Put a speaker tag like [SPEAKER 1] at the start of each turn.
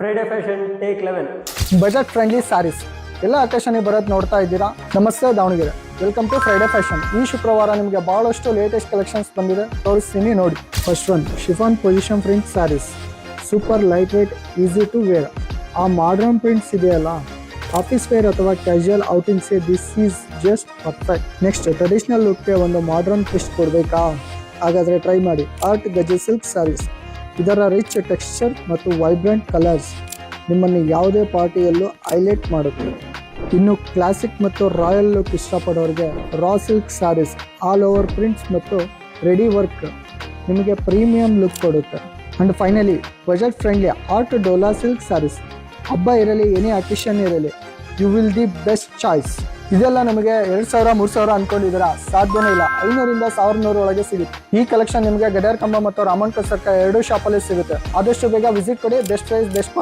[SPEAKER 1] Friday fashion take 11
[SPEAKER 2] budget friendly sarees ಎಲ್ಲ ಅಕೇಶನ್ಗೆ ಬರೋದು ನೋಡ್ತಾ ಇದ್ದೀರಾ. ನಮಸ್ತೆ Davanagere, welcome to Friday fashion. ಈ ಶುಕ್ರವಾರ ನಿಮಗೆ ಬಹಳಷ್ಟು ಲೇಟೆಸ್ಟ್ ಕಲೆಕ್ಷನ್ಸ್ ಬಂದಿದೆ, ತೋರಿಸ್ತೀನಿ ನೋಡಿ. First one chiffon position print sarees, super light weight, easy to wear. ಆ ಮಾಡರ್ನ್ ಪ್ರಿಂಟ್ಸ್ ಇದೆಯಲ್ಲ, ಆಫೀಸ್ ವೇರ್ ಅಥವಾ ಕ್ಯಾಶುಯಲ್ ಔಟಿಂಗ್ಸ್ಗೆ this is just perfect. Next traditional ಲುಕ್ಗೆ ಒಂದು ಮಾಡರ್ನ್ ಟ್ವಿಸ್ಟ್ ಕೊಡಬೇಕಾ? ಹಾಗಾದರೆ ಟ್ರೈ ಮಾಡಿ ಆರ್ಟ್ ಗಜೆ ಸಿಲ್ಕ್ ಸ್ಯಾರೀಸ್. ಇದರ ರಿಚ್ ಟೆಕ್ಸ್ಚರ್ ಮತ್ತು ವೈಬ್ರೆಂಟ್ ಕಲರ್ಸ್ ನಿಮ್ಮನ್ನು ಯಾವುದೇ ಪಾರ್ಟಿಯಲ್ಲೂ ಹೈಲೈಟ್ ಮಾಡುತ್ತೆ. ಇನ್ನು ಕ್ಲಾಸಿಕ್ ಮತ್ತು ರಾಯಲ್ ಲುಕ್ ಇಷ್ಟಪಡೋರಿಗೆ raw silk sarees, all over prints ಮತ್ತು ರೆಡಿ ವರ್ಕ್ ನಿಮಗೆ ಪ್ರೀಮಿಯಂ ಲುಕ್ ಕೊಡುತ್ತೆ. And finally budget friendly art dola silk sarees. ಹಬ್ಬ ಇರಲಿ, ಏನೇ ಅಕೇಶನ್ ಇರಲಿ, you will the best choice. ಇದೆಲ್ಲ ನಮಗೆ 2000-3000 ಅನ್ಕೊಂಡಿದ್ದೀರಾ? ಸಾಧ್ಯನೇ ಇಲ್ಲ. 500ರಿಂದ 1100 ಒಳಗೆ ಸಿಗುತ್ತೆ. ಈ ಕಲೆಕ್ಷನ್ ನಿಮಗೆ ಗಡಿಯಾರ ಕಂಬ ಮತ್ತು ರಾಮನ್ ಸರ್ಕಾರ 2 ಶಾಪಲ್ಲಿ ಸಿಗುತ್ತೆ. ಆದಷ್ಟು ಬೇಗ ವಿಸಿಟ್ ಕೊಡಿ. Best price, best